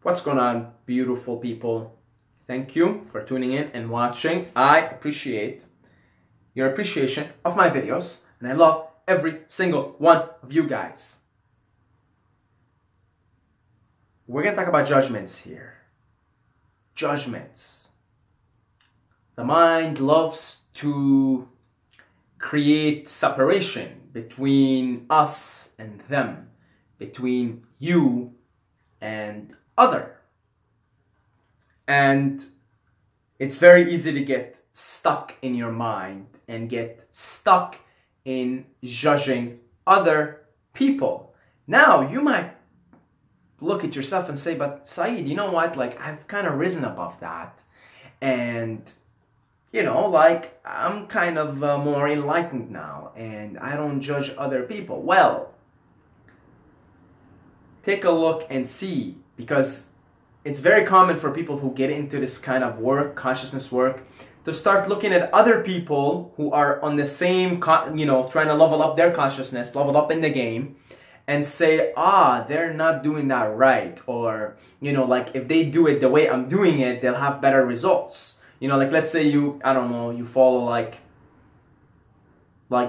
What's going on, beautiful people? Thank you for tuning in and watching. I appreciate your appreciation of my videos, and I love every single one of you guys. We're going to talk about judgments here. Judgments. The mind loves to create separation between us and them, between you and other. And it's very easy to get stuck in your mind and get stuck in judging other people. Now, you might look at yourself and say, but Saeed, you know what? Like, I've kind of risen above that. And, you know, like, I'm kind of more enlightened now. And I don't judge other people. Well, take a look and see. Because it's very common for people who get into this kind of work, consciousness work, to start looking at other people who are on the same, trying to level up their consciousness, level up in the game, and say, they're not doing that right. Or, like if they do it the way I'm doing it, they'll have better results. Like let's say you follow like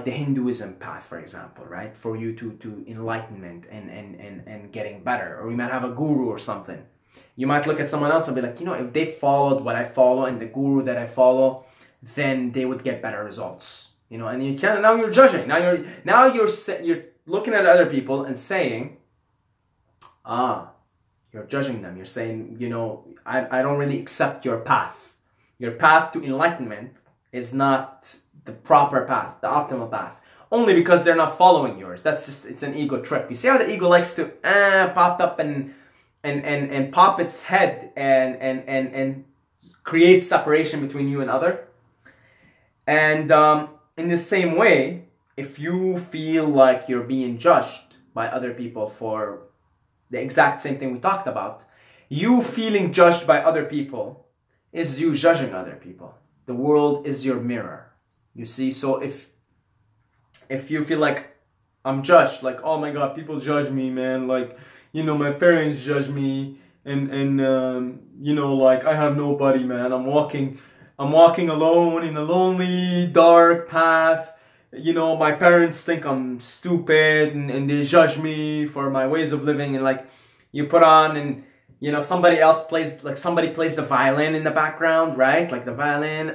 the Hinduism path, for example, right? For you to enlightenment and getting better. Or you might have a guru or something. You might look at someone else and be like, if they followed what I follow and the guru that I follow, then they would get better results. And you can't. Now you're judging. Now you're looking at other people and saying, you're judging them. You're saying, I don't really accept your path. Your path to enlightenment is not the proper path, the optimal path. Only because they're not following yours. It's an ego trip. You see how the ego likes to pop up and pop its head and create separation between you and other. And in the same way, if you feel like you're being judged by other people for the exact same thing we talked about, you feeling judged by other people is you judging other people. The world is your mirror. You see, so if you feel like I'm judged, like, oh my God, people judge me, man, like, my parents judge me, and like, I have nobody, man. I'm walking alone in a lonely, dark path. My parents think I'm stupid, and they judge me for my ways of living, and like, you put on, and somebody plays the violin in the background, right? Like the violin,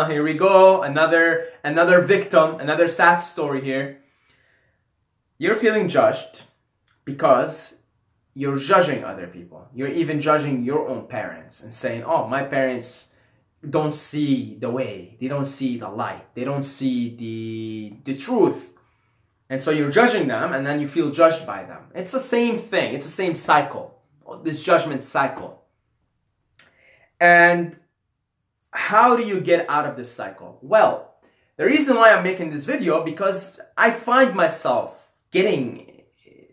here we go, another victim, another sad story here. You're feeling judged because you're judging other people. You're even judging your own parents and saying, oh, my parents don't see the way, they don't see the light, they don't see the truth. And so you're judging them, and then you feel judged by them. It's the same thing. It's the same cycle, this judgment cycle. And how do you get out of this cycle? Well, the reason why I'm making this video, because I find myself getting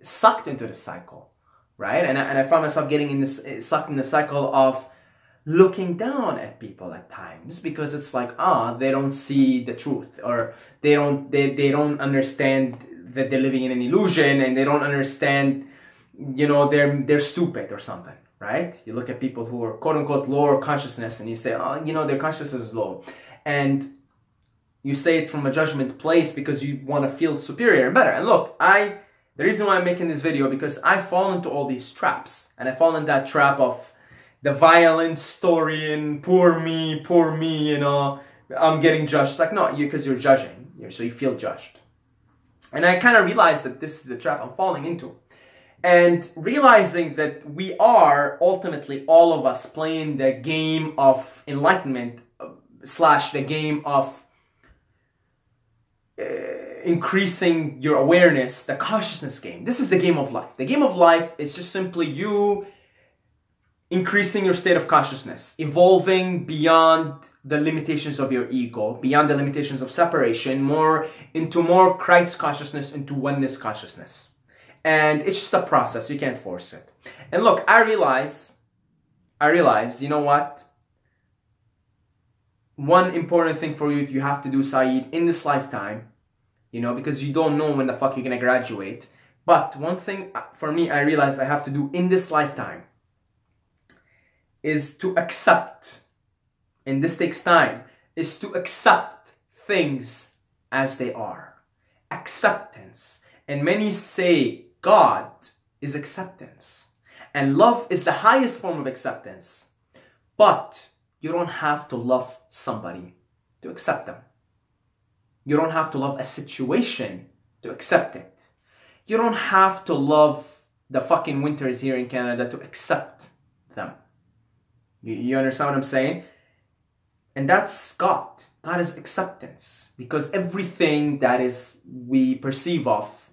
sucked into the cycle, right? And I find myself getting sucked in the cycle of looking down at people at times, because it's like, they don't see the truth, or they don't understand that they're living in an illusion, and they don't understand, they're stupid or something, right? You look at people who are quote unquote lower consciousness, and you say, their consciousness is low, and you say it from a judgment place because you want to feel superior and better. And look, the reason why I'm making this video, because I fall into all these traps, and I fall in that trap of the violent story and poor me, I'm getting judged. It's like, no, because you're judging, so you feel judged. And I kind of realized that this is the trap I'm falling into. And realizing that we are ultimately, all of us, playing the game of enlightenment / the game of increasing your awareness, the consciousness game. This is the game of life. The game of life is just simply you increasing your state of consciousness, evolving beyond the limitations of your ego, beyond the limitations of separation, into more Christ consciousness, into oneness consciousness. And it's just a process, you can't force it. And look, I realize, you know what? One important thing for you have to do, Saeed, in this lifetime, because you don't know when the fuck you're gonna graduate, But one thing for me I realized I have to do in this lifetime is to accept, and this takes time, is to accept things as they are. Acceptance. And many say God is acceptance. And love is the highest form of acceptance. But you don't have to love somebody to accept them. You don't have to love a situation to accept it. You don't have to love the fucking winters here in Canada to accept them. You understand what I'm saying? And that's God. God is acceptance. Because everything that is we perceive of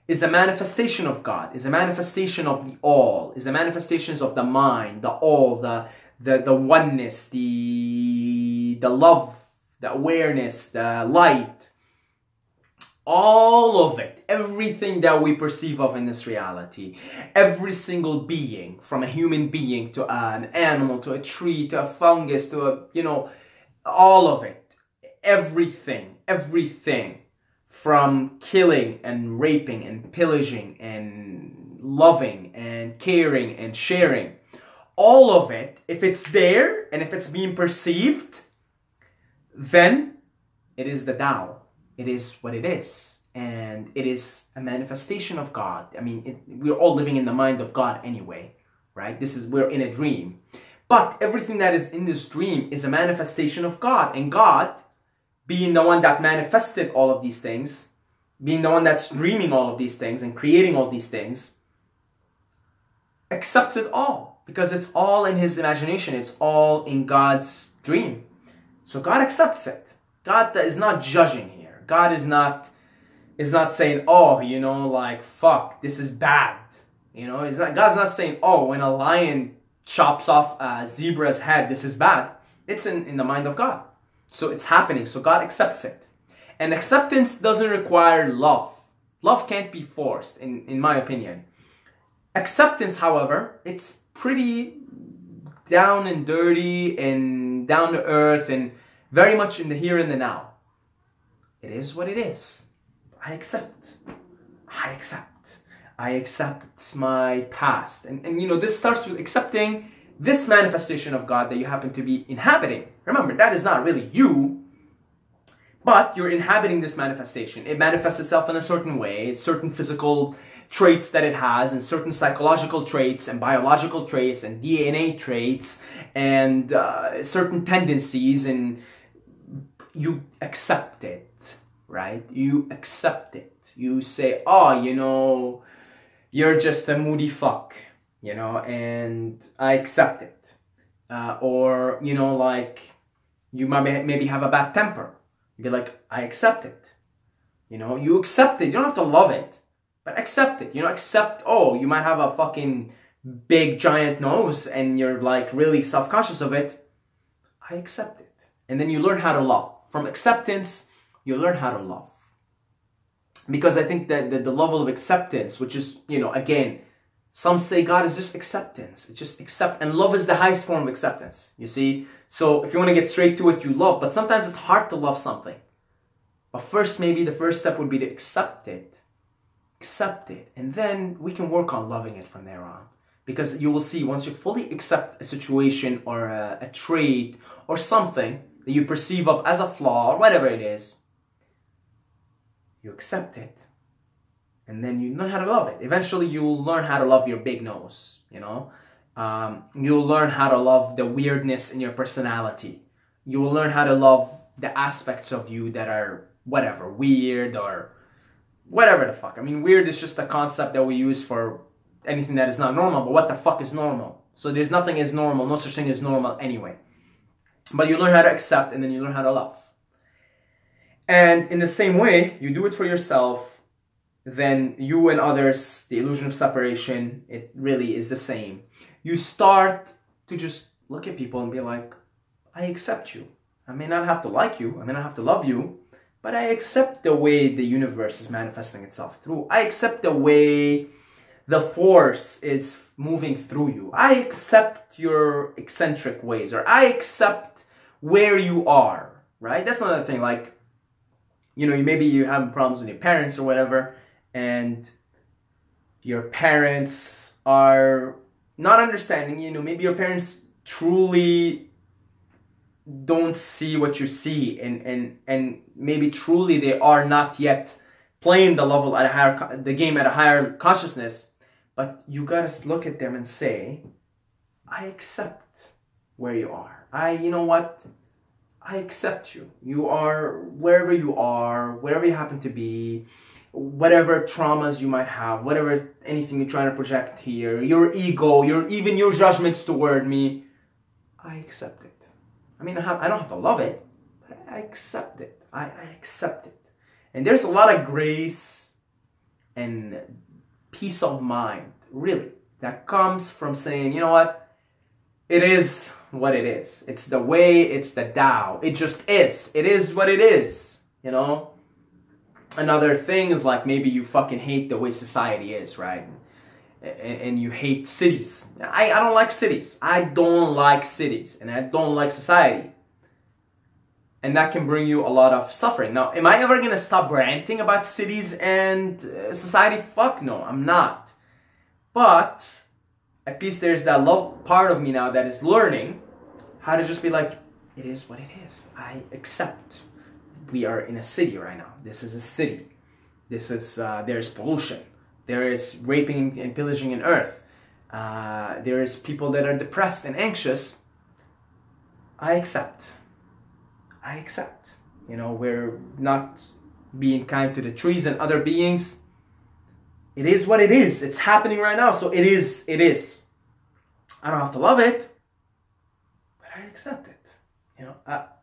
is a manifestation of God, is a manifestation of the all, is a manifestation of the mind, the all, the oneness, the love, the awareness, the light. All of it, everything that we perceive of in this reality, every single being, from a human being to an animal, to a tree, to a fungus, to a, all of it, everything, from killing and raping and pillaging and loving and caring and sharing, all of it, if it's there and if it's being perceived, then it is the Tao. It is what it is. And it is a manifestation of God. I mean, we're all living in the mind of God anyway, right? We're in a dream. But everything that is in this dream is a manifestation of God. And God, being the one that manifested all of these things, being the one that's dreaming all of these things and creating all these things, accepts it all. Because it's all in His imagination. It's all in God's dream. So God accepts it. God is not judging here. God is not saying, oh, like, fuck, this is bad. God's not saying, oh, when a lion chops off a zebra's head, this is bad. It's in the mind of God. So it's happening. So God accepts it. And acceptance doesn't require love. Love can't be forced, in my opinion. Acceptance, however, it's pretty down and dirty and down to earth and very much in the here and the now. It is what it is. I accept. I accept my past. And this starts with accepting this manifestation of God that you happen to be inhabiting. Remember, that is not really you, but you're inhabiting this manifestation. It manifests itself in a certain way, certain physical traits that it has, and certain psychological traits, and biological traits, and DNA traits, and certain tendencies, and you accept it. Right? You accept it. You say, oh, you're just a moody fuck, and I accept it. Or, like, you might maybe have a bad temper. You'd be like, I accept it. You accept it. You don't have to love it, but accept it. Accept, oh, you might have a fucking big giant nose and you're like really self-conscious of it. I accept it. And then you learn how to love. From acceptance, you learn how to love. Because I think that the level of acceptance, which is, again, some say God is just acceptance. It's just accept. And love is the highest form of acceptance, you see. So if you want to get straight to it, you love. But sometimes it's hard to love something. But first, maybe the first step would be to accept it. Accept it. And then we can work on loving it from there on. Because you will see, once you fully accept a situation or a trait or something that you perceive of as a flaw or whatever it is, you accept it, and then you learn how to love it. Eventually, you will learn how to love your big nose, You'll learn how to love the weirdness in your personality. You will learn how to love the aspects of you that are, whatever, weird or whatever the fuck. I mean, weird is just a concept that we use for anything that is not normal, but what the fuck is normal? So there's nothing is normal, no such thing as normal anyway. But you learn how to accept, and then you learn how to love. And in the same way, you do it for yourself, then you and others, the illusion of separation, it really is the same. You start to just look at people and be like, I accept you. I may not have to like you, I may not have to love you, but I accept the way the universe is manifesting itself through. I accept the way the force is moving through you. I accept your eccentric ways, or I accept where you are, right? That's another thing, like, maybe you're having problems with your parents or whatever, and your parents are not understanding, maybe your parents truly don't see what you see, and maybe truly they are not yet playing the game at a higher consciousness, but you gotta look at them and say, I accept where you are. You know what? I accept you. You are wherever you are, wherever you happen to be, whatever traumas you might have, anything you're trying to project here, your ego, even your judgments toward me, I accept it. I mean, I don't have to love it, but I accept it. I accept it. And there's a lot of grace and peace of mind, really, that comes from saying, you know what? It is what it is. It's the way, it's the Tao. It just is. It is what it is, Another thing is like maybe you fucking hate the way society is, right? And you hate cities. I don't like cities. I don't like cities. And I don't like society. And that can bring you a lot of suffering. Now, am I ever going to stop ranting about cities and society? Fuck no, I'm not. But at least there's that love part of me now that is learning how to just be like, it is what it is. I accept. We are in a city right now. This is a city. There's pollution. There is raping and pillaging in earth. There is people that are depressed and anxious. I accept. I accept. We're not being kind to the trees and other beings. It is what it is. It's happening right now. So it is. I don't have to love it, but I accept it.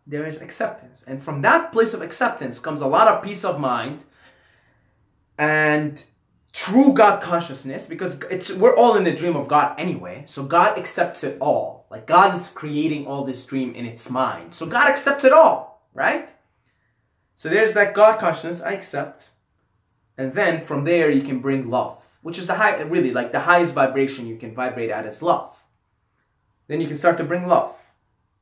There is acceptance. And from that place of acceptance comes a lot of peace of mind and true God consciousness, because we're all in the dream of God anyway. So God accepts it all. Like God is creating all this dream in its mind. So God accepts it all, right? So there's that God consciousness, I accept. And then from there you can bring love, which is the highest vibration you can vibrate at is love. Then you can start to bring love,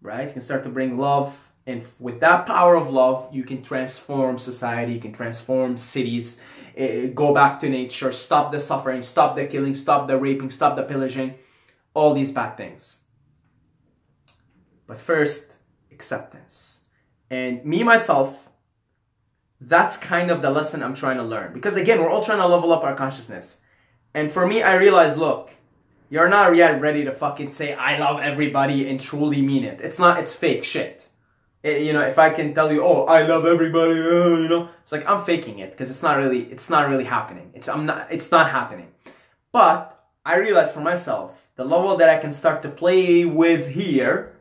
right? You can start to bring love. And with that power of love, you can transform society, you can transform cities, go back to nature, stop the suffering, stop the killing, stop the raping, stop the pillaging, all these bad things. But first, acceptance. And me, myself, that's kind of the lesson I'm trying to learn. Because again, we're all trying to level up our consciousness. And for me, I realized, look, you're not yet ready to fucking say, I love everybody and truly mean it. It's fake shit. If I can tell you, oh, I love everybody, it's like I'm faking it because it's not really happening. It's not happening. But I realized for myself, the level that I can start to play with here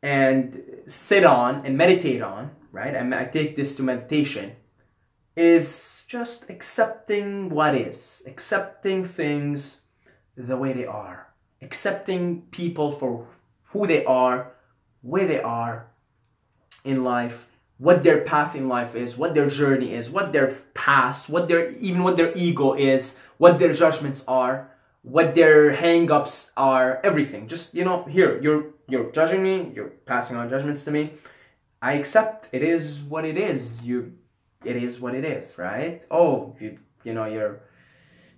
and sit on and meditate on, right? I take this to meditation, is just accepting what is, accepting things the way they are, accepting people for who they are, where they are in life, what their path in life is, what their journey is, what their past, what their ego is, what their judgments are, what their hang-ups are, everything. Just, here, you're judging me, you're passing on judgments to me. I accept it is what it is. It is what it is, right? Oh,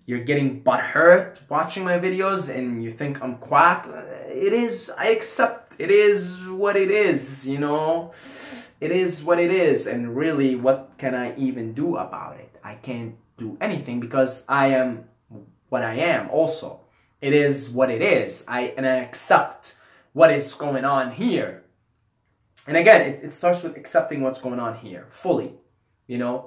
you're getting butthurt watching my videos and you think I'm quack. I accept. It is what it is, It is what it is. And really, what can I even do about it? I can't do anything because I am what I am also. It is what it is. And I accept what is going on here. And again, it starts with accepting what's going on here. Fully.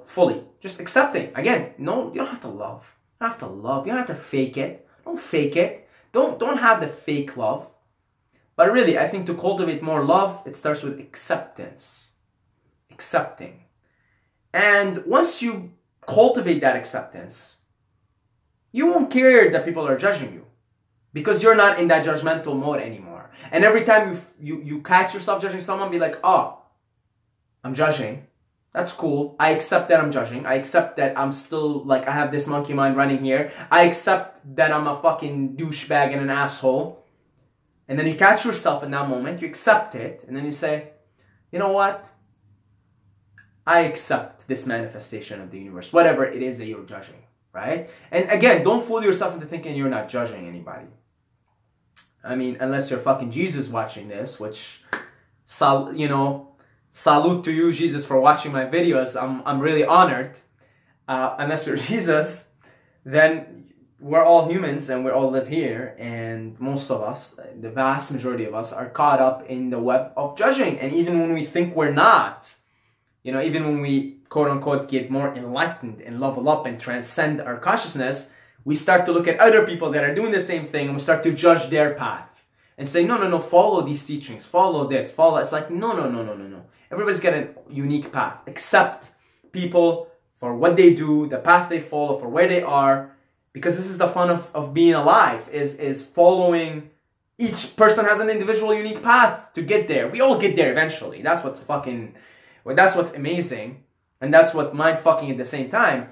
Fully. Just accepting. Again, no, you don't have to love. You don't have to love. You don't have to fake it. Don't fake it. Don't have the fake love. But really, I think to cultivate more love, it starts with acceptance. Accepting. And once you cultivate that acceptance, you won't care that people are judging you. Because you're not in that judgmental mode anymore. And every time you catch yourself judging someone, be like, oh, I'm judging. That's cool. I accept that I'm judging. I accept that I'm still, I have this monkey mind running here. I accept that I'm a fucking douchebag and an asshole. And then you catch yourself in that moment, you accept it, and then you say, you know what? I accept this manifestation of the universe, whatever it is that you're judging, right? And again, don't fool yourself into thinking you're not judging anybody. I mean, unless you're fucking Jesus watching this, which, you know, salute to you, Jesus, for watching my videos. I'm really honored. Unless you're Jesus, then we're all humans and we all live here, and most of us, the vast majority of us, are caught up in the web of judging. And even when we think we're not, you know, even when we quote unquote get more enlightened and level up and transcend our consciousness, we start to look at other people that are doing the same thing and we start to judge their path and say, no, no, no, follow these teachings, follow this, follow. It's like, no, no, no, no, no, no. Everybody's got a unique path. Accept people for what they do, the path they follow, for where they are. Because this is the fun of being alive, is following. Each person has an individual unique path to get there. We all get there eventually. That's what's amazing. And that's what mind-fucking at the same time.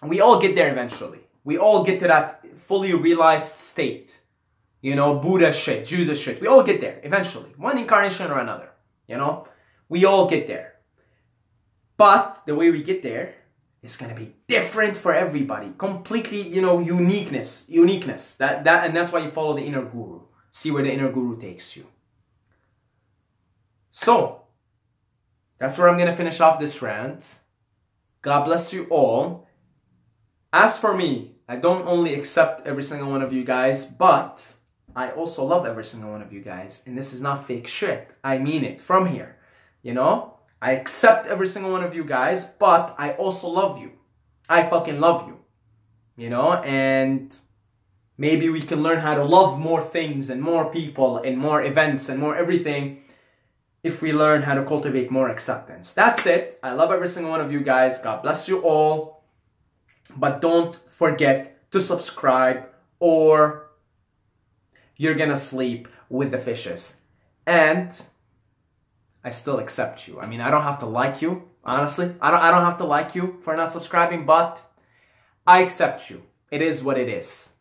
We all get there eventually. We all get to that fully realized state. You know, Buddha shit, Jesus shit. We all get there eventually. One incarnation or another. You know? We all get there. But the way we get there, it's gonna be different for everybody. Completely, you know, uniqueness. And that's why you follow the inner guru. See where the inner guru takes you. So, that's where I'm gonna finish off this rant. God bless you all. As for me, I don't only accept every single one of you guys, but I also love every single one of you guys. And this is not fake shit. I mean it from here. You know? I accept every single one of you guys, but I also love you. I fucking love you. You know, and maybe we can learn how to love more things and more people and more events and more everything if we learn how to cultivate more acceptance. That's it. I love every single one of you guys. God bless you all. But don't forget to subscribe or you're gonna sleep with the fishes. And I still accept you. I mean, I don't have to like you, honestly. I don't have to like you for not subscribing, but I accept you. It is what it is.